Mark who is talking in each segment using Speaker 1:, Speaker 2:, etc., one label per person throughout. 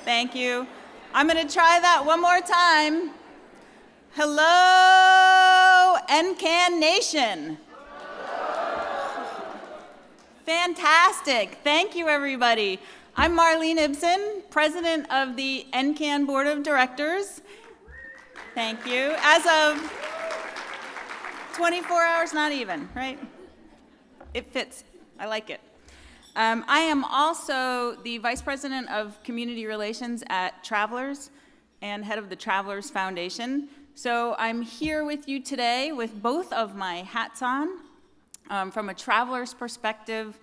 Speaker 1: Thank you. I'm going to try that one more time. Hello, NCAN Nation. Fantastic. Thank you, everybody. I'm Marlene Ibsen, president of the NCAN Board of Directors. Thank you. As of 24 hours, not even, right? It fits. I like it. I am also the Vice President of Community Relations at Travelers and head of the Travelers Foundation. So I'm here with you today with both of my hats on. From a traveler's perspective,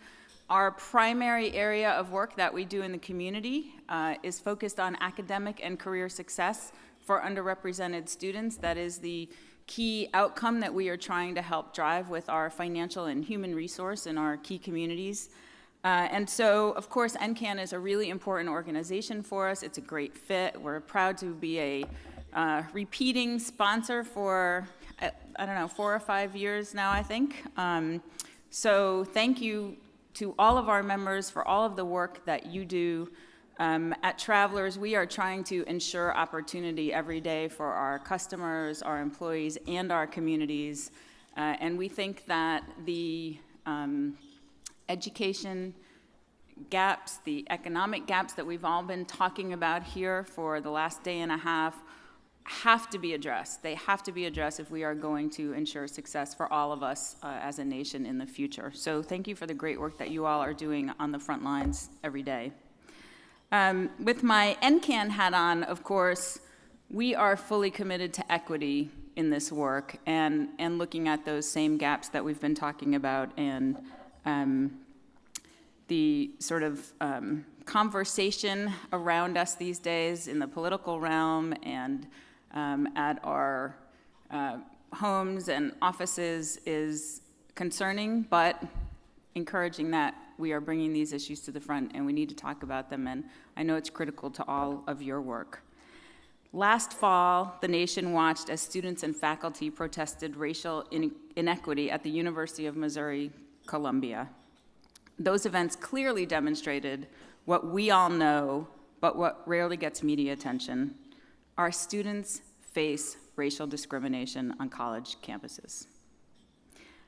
Speaker 1: our primary area of work that we do in the community is focused on academic and career success for underrepresented students. That is the key outcome that we are trying to help drive with our financial and human resource in our key communities. And so, of course, NCAN is a really important organization for us. It's a great fit. We're proud to be a repeating sponsor for, I don't know, 4 or 5 years now, I think. So thank you to all of our members for all of the work that you do. At Travelers, we are trying to ensure opportunity every day for our customers, our employees, and our communities. And we think that the education gaps, the economic gaps that we've all been talking about here for the last day and a half have to be addressed. They have to be addressed if we are going to ensure success for all of us as a nation in the future. So thank you for the great work that you all are doing on the front lines every day. With my NCAN hat on, of course, we are fully committed to equity in this work and looking at those same gaps that we've been talking about and the sort of conversation around us these days in the political realm and at our homes and offices is concerning, but encouraging that we are bringing these issues to the front and we need to talk about them, and I know it's critical to all of your work. Last fall, the nation watched as students and faculty protested racial inequity at the University of Missouri-Columbia. Those events clearly demonstrated what we all know, but what rarely gets media attention. Our students face racial discrimination on college campuses.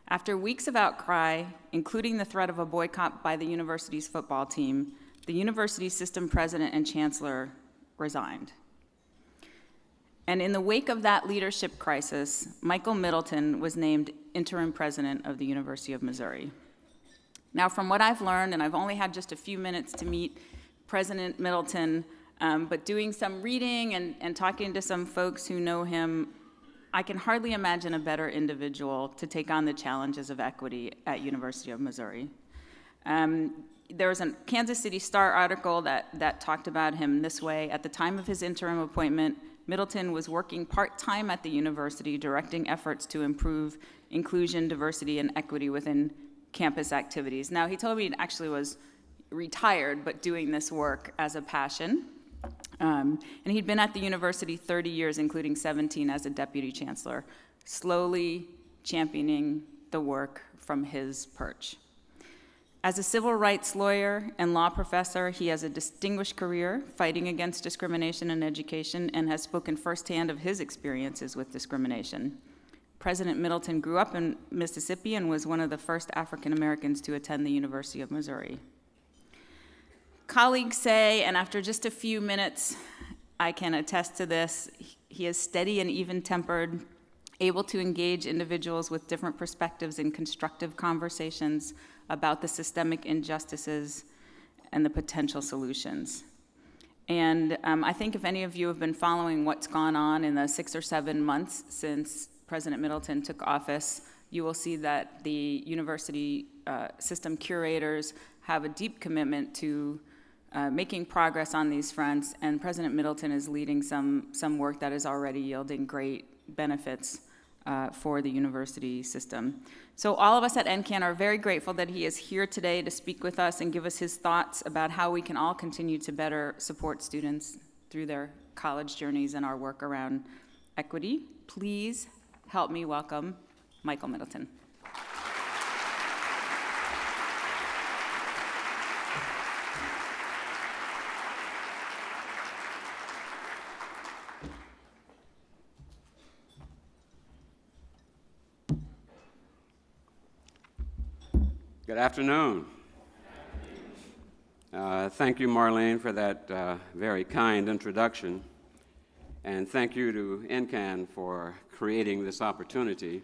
Speaker 1: After weeks of outcry, including the threat of a boycott by the university's football team, the university system president and chancellor resigned. And in the wake of that leadership crisis, Michael Middleton was named interim president of the University of Missouri. Now, from what I've learned, and I've only had just a few minutes to meet President Middleton, but doing some reading and talking to some folks who know him, I can hardly imagine a better individual to take on the challenges of equity at University of Missouri. There was a Kansas City Star article that talked about him this way. At the time of his interim appointment, Middleton was working part-time at the university, directing efforts to improve inclusion, diversity, and equity within campus activities. Now, he told me he actually was retired, but doing this work as a passion. And he'd been at the university 30 years, including 17 as a deputy chancellor, slowly championing the work from his perch. As a civil rights lawyer and law professor, he has a distinguished career fighting against discrimination in education and has spoken firsthand of his experiences with discrimination. President Middleton grew up in Mississippi and was one of the first African Americans to attend the University of Missouri. Colleagues say, and after just a few minutes, I can attest to this, he is steady and even-tempered, able to engage individuals with different perspectives in constructive conversations about the systemic injustices and the potential solutions. And I think if any of you have been following what's gone on in the 6 or 7 months since President Middleton took office, you will see that the university system curators have a deep commitment to making progress on these fronts, and President Middleton is leading some work that is already yielding great benefits for the university system. So all of us at NCAN are very grateful that he is here today to speak with us and give us his thoughts about how we can all continue to better support students through their college journeys and our work around equity. Please help me welcome Michael Middleton.
Speaker 2: Good afternoon. Thank you, Marlene, for that very kind introduction. And thank you to NCAN for creating this opportunity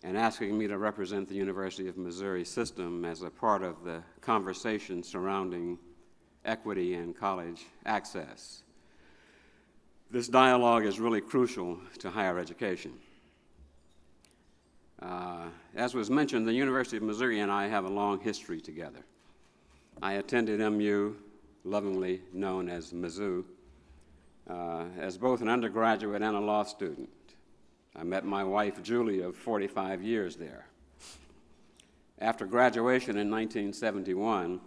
Speaker 2: and asking me to represent the University of Missouri system as a part of the conversation surrounding equity and college access. This dialogue is really crucial to higher education. As was mentioned, the University of Missouri and I have a long history together. I attended MU, lovingly known as Mizzou, as both an undergraduate and a law student. I met my wife, Julie, of 45 years there. After graduation in 1971,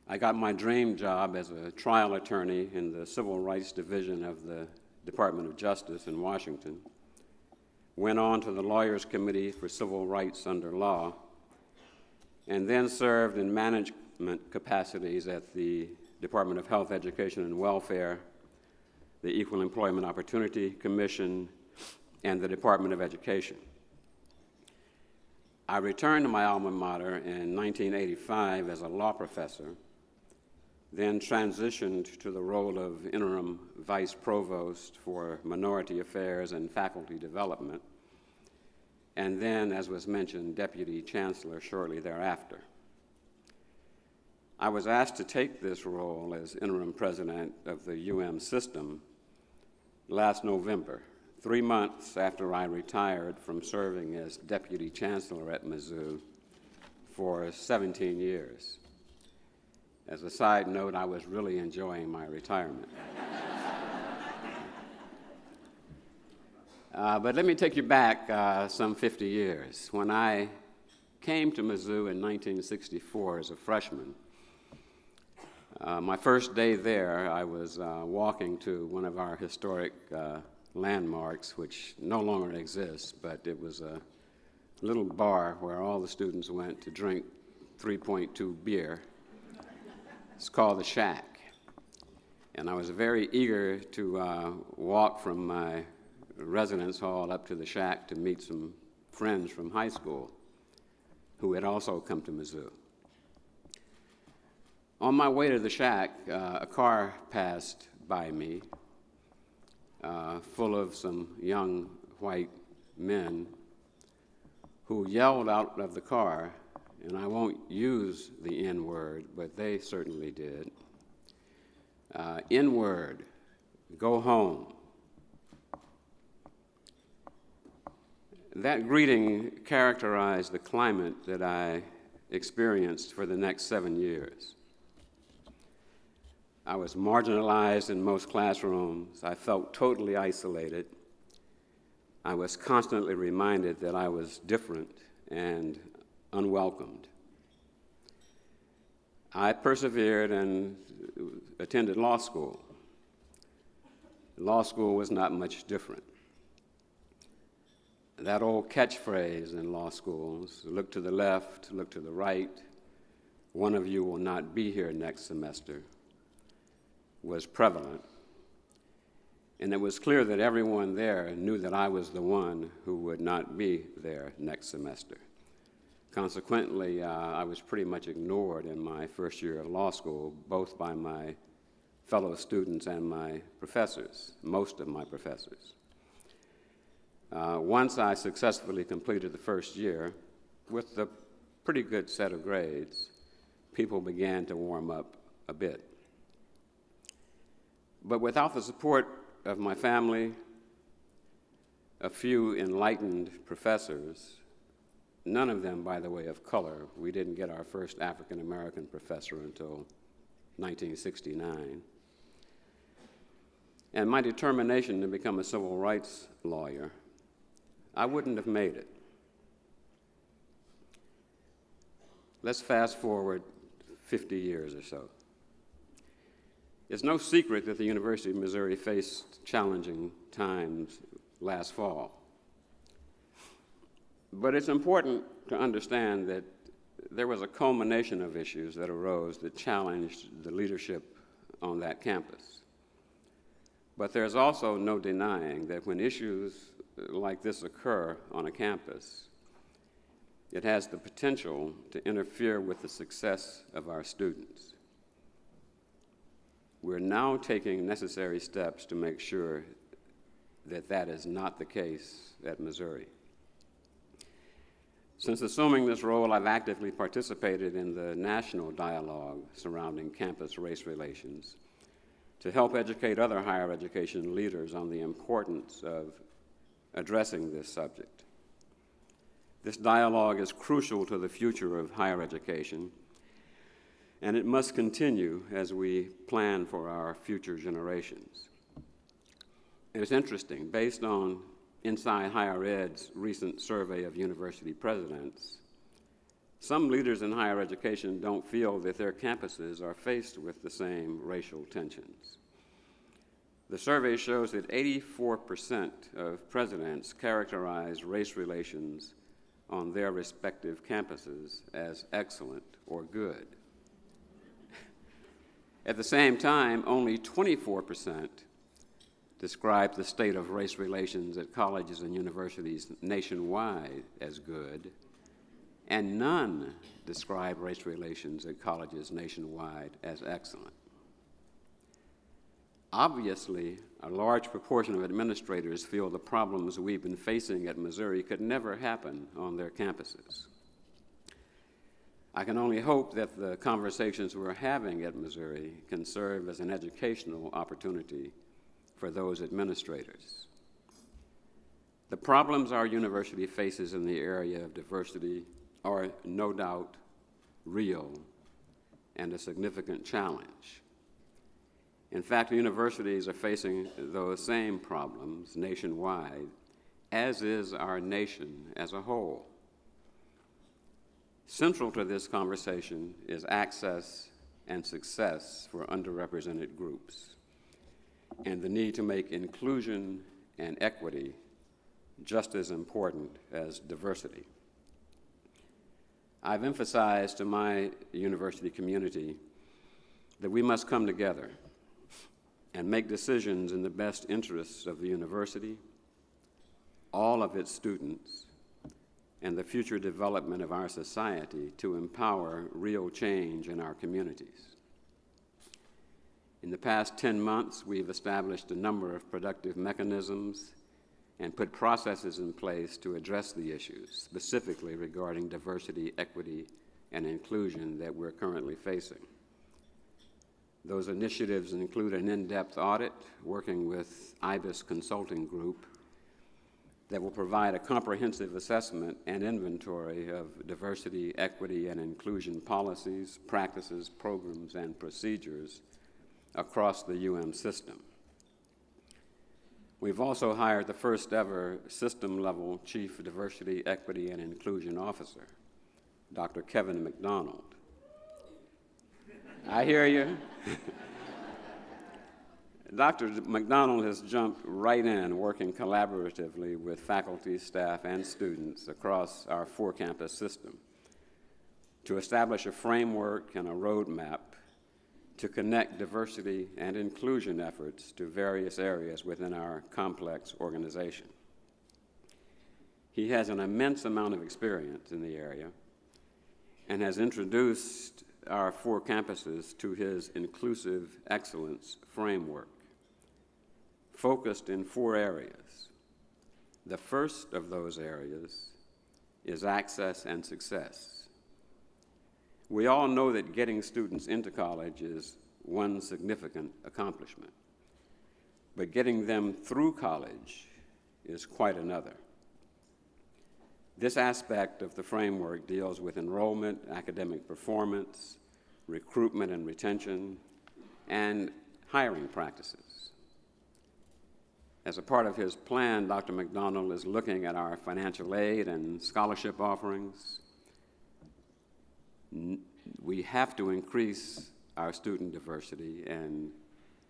Speaker 2: I got my dream job as a trial attorney in the Civil Rights Division of the Department of Justice in Washington, went on to the Lawyers Committee for Civil Rights under Law, and then served in management capacities at the Department of Health, Education, and Welfare, the Equal Employment Opportunity Commission, and the Department of Education. I returned to my alma mater in 1985 as a law professor, then transitioned to the role of interim vice provost for minority affairs and faculty development, and then, as was mentioned, deputy chancellor shortly thereafter. I was asked to take this role as interim president of the UM system last November, 3 months after I retired from serving as deputy chancellor at Mizzou for 17 years. As a side note, I was really enjoying my retirement. But let me take you back some 50 years. When I came to Mizzou in 1964 as a freshman, my first day there, I was walking to one of our historic landmarks, which no longer exists, but it was a little bar where all the students went to drink 3.2 beer. It's called the Shack. And I was very eager to walk from my residence hall up to the Shack to meet some friends from high school who had also come to Mizzou. On my way to the Shack, a car passed by me full of some young white men who yelled out of the car, and I won't use the N-word, but they certainly did. N-word, go home. That greeting characterized the climate that I experienced for the next 7 years. I was marginalized in most classrooms. I felt totally isolated. I was constantly reminded that I was different and unwelcomed. I persevered and attended law school. Law school was not much different. That old catchphrase in law schools, look to the left, look to the right, one of you will not be here next semester, was prevalent. And it was clear that everyone there knew that I was the one who would not be there next semester. Consequently, I was pretty much ignored in my first year of law school, both by my fellow students and my professors, most of my professors. Once I successfully completed the first year, with a pretty good set of grades, people began to warm up a bit. But without the support of my family, a few enlightened professors, none of them, by the way, of color. We didn't get our first African-American professor until 1969. And my determination to become a civil rights lawyer, I wouldn't have made it. Let's fast forward 50 years or so. It's no secret that the University of Missouri faced challenging times last fall. But it's important to understand that there was a culmination of issues that arose that challenged the leadership on that campus. But there's also no denying that when issues like this occur on a campus, it has the potential to interfere with the success of our students. We're now taking necessary steps to make sure that that is not the case at Missouri. Since assuming this role, I've actively participated in the national dialogue surrounding campus race relations to help educate other higher education leaders on the importance of addressing this subject. This dialogue is crucial to the future of higher education, and it must continue as we plan for our future generations. It's interesting, based on Inside Higher Ed's recent survey of university presidents, some leaders in higher education don't feel that their campuses are faced with the same racial tensions. The survey shows that 84% of presidents characterize race relations on their respective campuses as excellent or good. At the same time, only 24% describe the state of race relations at colleges and universities nationwide as good, and none describe race relations at colleges nationwide as excellent. Obviously, a large proportion of administrators feel the problems we've been facing at Missouri could never happen on their campuses. I can only hope that the conversations we're having at Missouri can serve as an educational opportunity for those administrators. The problems our university faces in the area of diversity are no doubt real and a significant challenge. In fact, universities are facing those same problems nationwide, as is our nation as a whole. Central to this conversation is access and success for underrepresented groups, and the need to make inclusion and equity just as important as diversity. I've emphasized to my university community that we must come together and make decisions in the best interests of the university, all of its students, and the future development of our society to empower real change in our communities. In the past 10 months, we've established a number of productive mechanisms and put processes in place to address the issues, specifically regarding diversity, equity, and inclusion that we're currently facing. Those initiatives include an in-depth audit working with IBIS Consulting Group that will provide a comprehensive assessment and inventory of diversity, equity, and inclusion policies, practices, programs, and procedures across the UM system. We've also hired the first ever system-level Chief Diversity, Equity, and Inclusion Officer, Dr. Kevin McDonald. I hear you. Dr. McDonald has jumped right in, working collaboratively with faculty, staff, and students across our four-campus system to establish a framework and a roadmap to connect diversity and inclusion efforts to various areas within our complex organization. He has an immense amount of experience in the area and has introduced our four campuses to his inclusive excellence framework, focused in four areas. The first of those areas is access and success. We all know that getting students into college is one significant accomplishment, but getting them through college is quite another. This aspect of the framework deals with enrollment, academic performance, recruitment and retention, and hiring practices. As a part of his plan, Dr. McDonald is looking at our financial aid and scholarship offerings. We have to increase our student diversity, and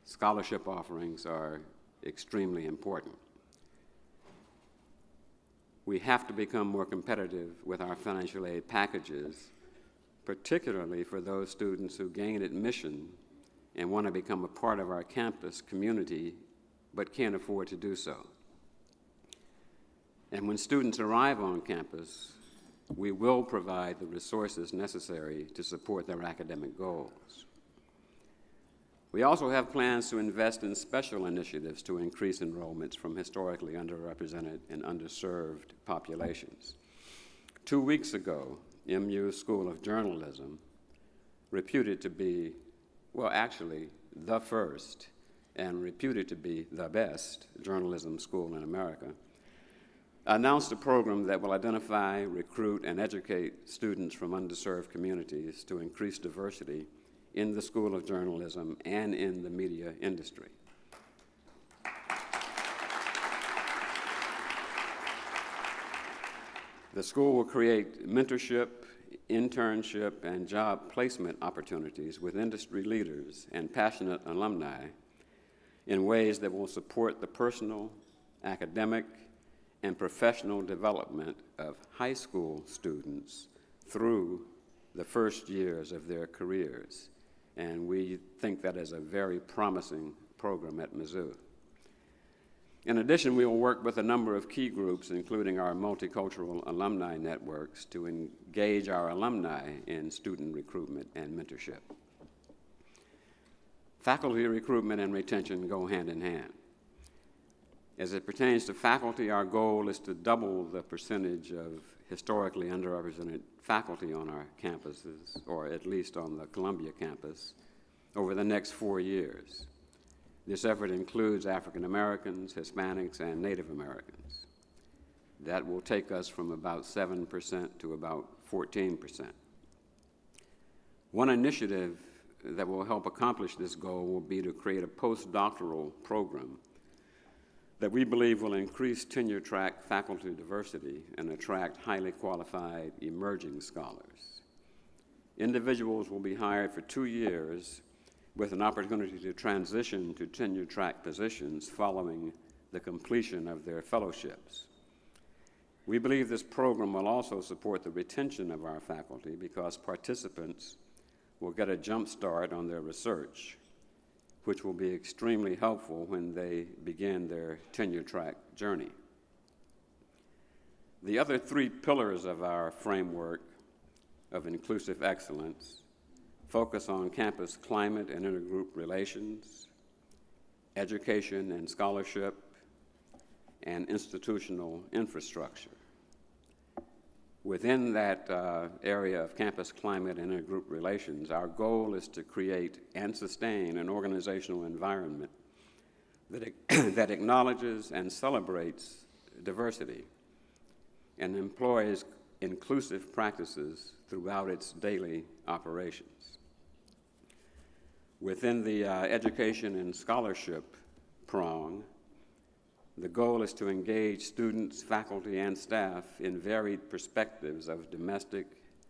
Speaker 2: scholarship offerings are extremely important. We have to become more competitive with our financial aid packages, particularly for those students who gain admission and want to become a part of our campus community but can't afford to do so. And when students arrive on campus, we will provide the resources necessary to support their academic goals. We also have plans to invest in special initiatives to increase enrollments from historically underrepresented and underserved populations. 2 weeks ago, MU School of Journalism, reputed to be, well, actually, the first and reputed to be the best journalism school in America, announced a program that will identify, recruit, and educate students from underserved communities to increase diversity in the School of Journalism and in the media industry. The school will create mentorship, internship, and job placement opportunities with industry leaders and passionate alumni in ways that will support the personal, academic, and professional development of high school students through the first years of their careers. And we think that is a very promising program at Mizzou. In addition, we will work with a number of key groups, including our multicultural alumni networks, to engage our alumni in student recruitment and mentorship. Faculty recruitment and retention go hand in hand. As it pertains to faculty, our goal is to double the percentage of historically underrepresented faculty on our campuses, or at least on the Columbia campus, over the next 4 years. This effort includes African Americans, Hispanics, and Native Americans. That will take us from about 7% to about 14%. One initiative that will help accomplish this goal will be to create a postdoctoral program that we believe will increase tenure-track faculty diversity and attract highly qualified emerging scholars. Individuals will be hired for 2 years with an opportunity to transition to tenure-track positions following the completion of their fellowships. We believe this program will also support the retention of our faculty because participants will get a jump start on their research, which will be extremely helpful when they begin their tenure-track journey. The other 3 pillars of our framework of inclusive excellence focus on campus climate and intergroup relations, education and scholarship, and institutional infrastructure. Within that area of campus climate and intergroup relations, our goal is to create and sustain an organizational environment that acknowledges and celebrates diversity and employs inclusive practices throughout its daily operations. Within the education and scholarship prong, the goal is to engage students, faculty, and staff in varied perspectives of domestic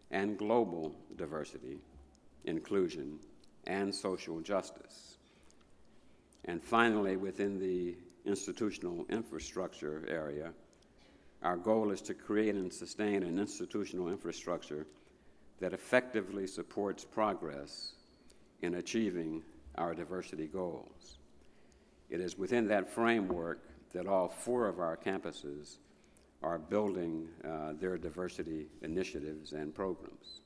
Speaker 2: and global diversity, inclusion, and social justice. And finally, within the institutional infrastructure area, our goal is to create and sustain an institutional infrastructure that effectively supports progress in achieving our diversity goals. It is within that framework that all 4 of our campuses are building their diversity initiatives and programs.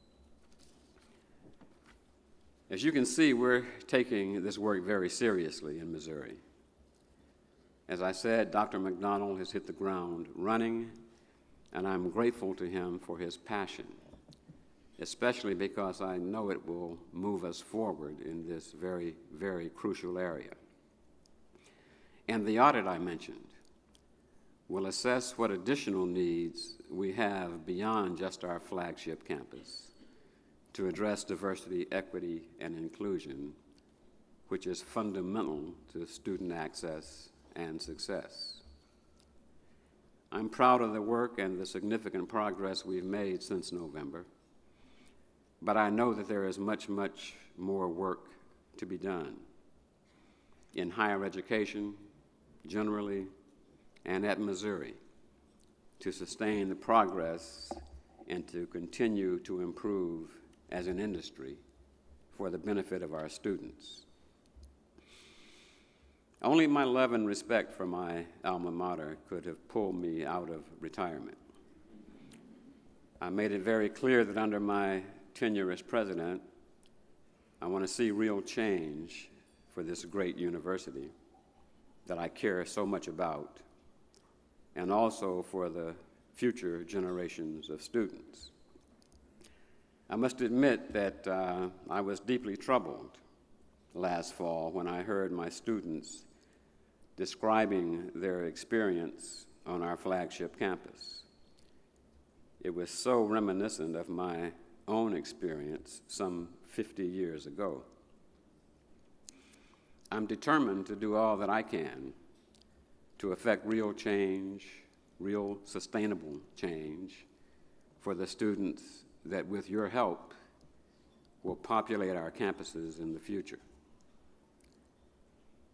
Speaker 2: As you can see, we're taking this work very seriously in Missouri. As I said, Dr. McDonald has hit the ground running, and I'm grateful to him for his passion, especially because I know it will move us forward in this very, very crucial area. And the audit I mentioned will assess what additional needs we have beyond just our flagship campus to address diversity, equity, and inclusion, which is fundamental to student access and success. I'm proud of the work and the significant progress we've made since November, but I know that there is much, much more work to be done in higher education, generally, and at Missouri, to sustain the progress and to continue to improve as an industry for the benefit of our students. Only my love and respect for my alma mater could have pulled me out of retirement. I made it very clear that under my tenure as president, I want to see real change for this great university that I care so much about, and also for the future generations of students. I must admit that I was deeply troubled last fall when I heard my students describing their experience on our flagship campus. It was so reminiscent of my own experience some 50 years ago. I'm determined to do all that I can to effect real change, real sustainable change for the students that, with your help, will populate our campuses in the future.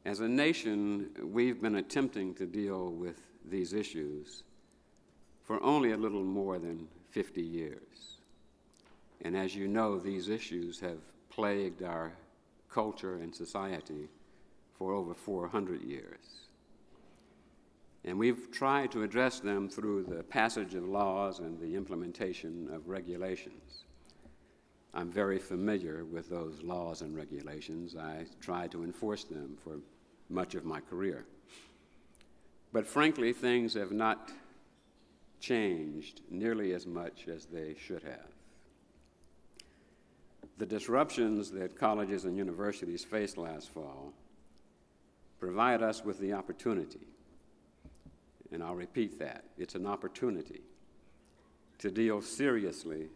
Speaker 2: As a nation, we've been attempting to deal with these issues for only a little more than 50 years. And as you know, these issues have plagued our culture and society for over 400 years. And we've tried to address them through the passage of laws and the implementation of regulations. I'm very familiar with those laws and regulations. I tried to enforce them for much of my career. But frankly, things have not changed nearly as much as they should have. The disruptions that colleges and universities faced last fall provide us with the opportunity, and I'll repeat that, it's an opportunity to deal seriously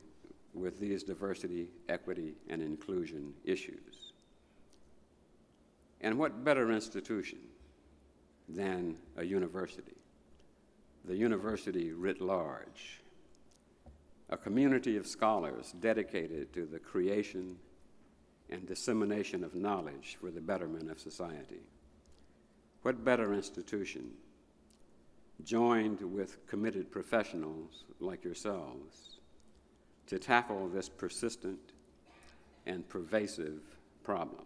Speaker 2: with these diversity, equity, and inclusion issues. And what better institution than a university? The university writ large, a community of scholars dedicated to the creation and dissemination of knowledge for the betterment of society. What better institution, joined with committed professionals like yourselves, to tackle this persistent and pervasive problem?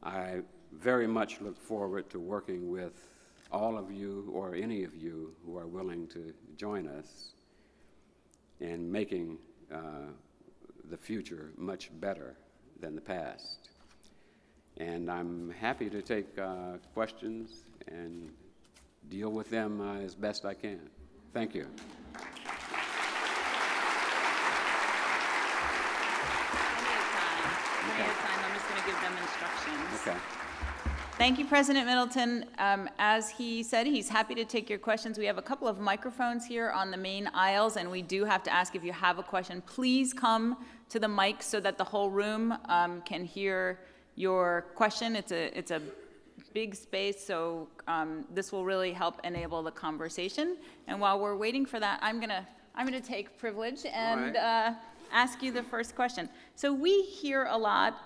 Speaker 2: I very much look forward to working with all of you, or any of you who are willing to join us in making the future much better than the past. And I'm happy to take questions and deal with them as best I can. Thank you.
Speaker 1: I'm just going to give them instructions.
Speaker 2: Okay.
Speaker 1: Thank you, President Middleton. As he said, he's happy to take your questions. We have a couple of microphones here on the main aisles, and we do have to ask, if you have a question, please come to the mic so that the whole room can hear your question. It's a big space, so this will really help enable the conversation. And while we're waiting for that, I'm gonna take privilege and ask you the first question. So we hear a lot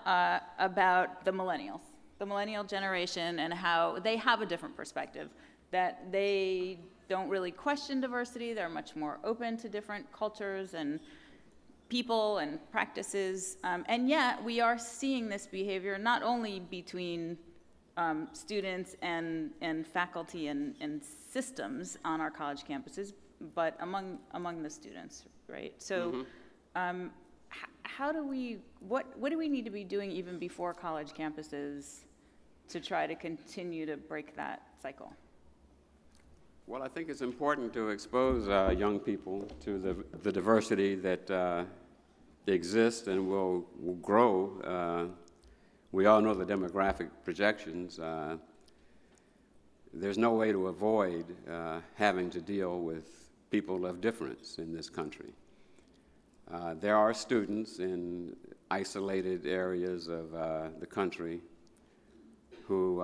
Speaker 1: about the millennials, the millennial generation, and how they have a different perspective, that they don't really question diversity. They're much more open to different cultures and people and practices. And yet we are seeing this behavior not only between students and faculty and systems on our college campuses, but among the students, right? So how do we, what do we need to be doing even before college campuses to try to continue to break that cycle?
Speaker 2: Well, I think it's important to expose young people to the diversity that exists and will grow. We all know the demographic projections. There's no way to avoid having to deal with people of difference in this country. There are students in isolated areas of the country who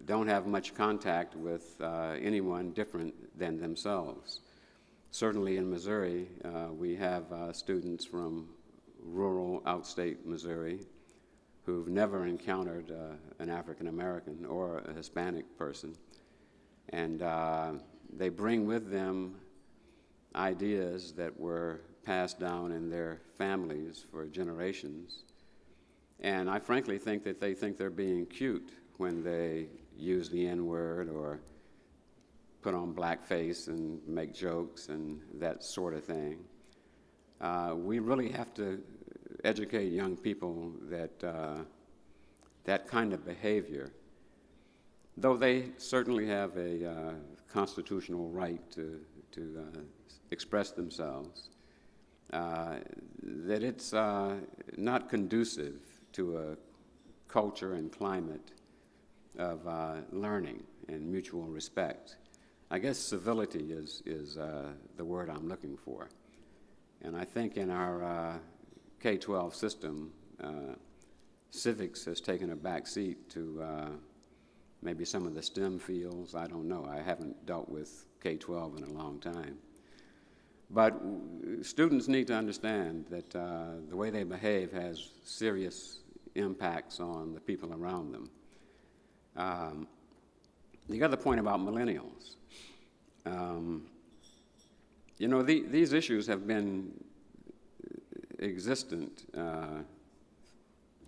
Speaker 2: don't have much contact with anyone different than themselves. Certainly in Missouri, we have students from rural outstate Missouri who've never encountered an African American or a Hispanic person. And they bring with them ideas that were passed down in their families for generations. And I frankly think that they think they're being cute when they use the N-word or put on blackface and make jokes and that sort of thing. We really have to educate young people that that kind of behavior, though they certainly have a constitutional right to express themselves, that it's not conducive to a culture and climate of learning and mutual respect. I guess civility is the word I'm looking for. And I think in our K-12 system, civics has taken a back seat to maybe some of the STEM fields. I don't know. I haven't dealt with K-12 in a long time. But students need to understand that the way they behave has serious impacts on the people around them. The other point about millennials, you know, these issues have been existent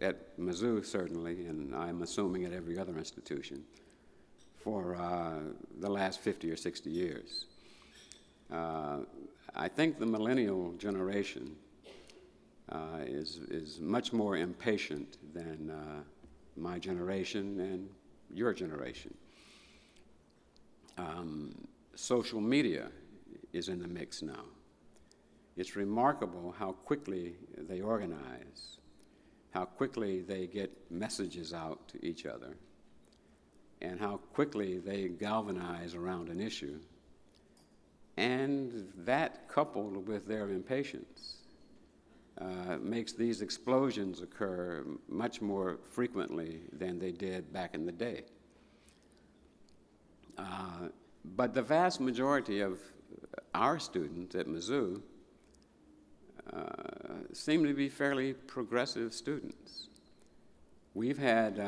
Speaker 2: at Mizzou, certainly, and I'm assuming at every other institution, for the last 50 or 60 years. I think the millennial generation is much more impatient than my generation and your generation. Social media is in the mix now. It's remarkable how quickly they organize, how quickly they get messages out to each other, and how quickly they galvanize around an issue. And that, coupled with their impatience, makes these explosions occur much more frequently than they did back in the day. But the vast majority of our students at Mizzou seem to be fairly progressive students. We've had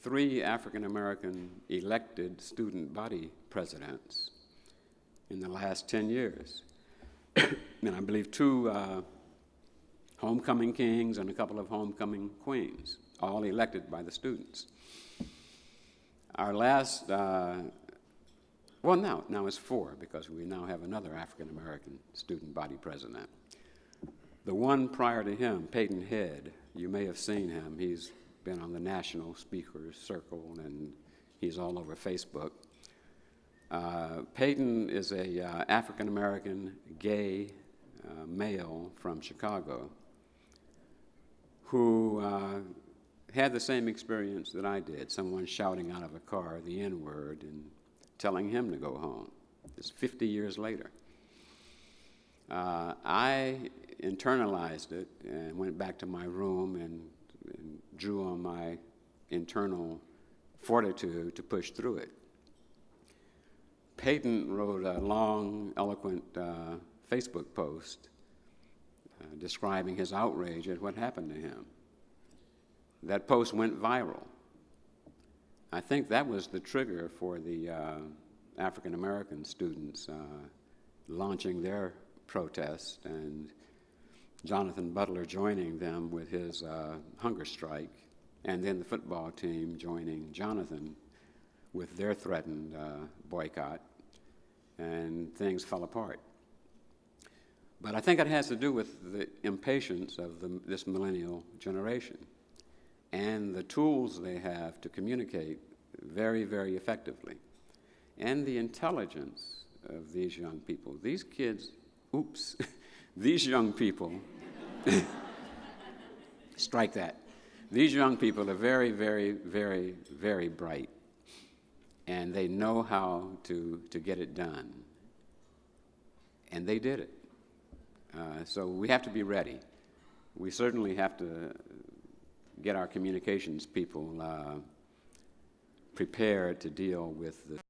Speaker 2: 3 African-American elected student body presidents in the last 10 years. And I believe 2 homecoming kings and a couple of homecoming queens, all elected by the students. Our last, well, now it's 4, because we now have another African-American student body president. The one prior to him, Peyton Head, you may have seen him. He's been on the National Speakers Circle, and he's all over Facebook. Peyton is a African-American gay male from Chicago who had the same experience that I did, someone shouting out of a car the N-word and telling him to go home. It's 50 years later. I internalized it and went back to my room and drew on my internal fortitude to push through it. Peyton wrote a long, eloquent Facebook post describing his outrage at what happened to him. That post went viral. I think that was the trigger for the African-American students launching their protest, and Jonathan Butler joining them with his hunger strike, and then the football team joining Jonathan with their threatened boycott, and things fell apart. But I think it has to do with the impatience of this millennial generation and the tools they have to communicate very, very effectively, and the intelligence of these young people. These kids, these young people, strike that. These young people are very, very, very, very bright, and they know how to get it done. And they did it. So we have to be ready. We certainly have to get our communications people prepared to deal with the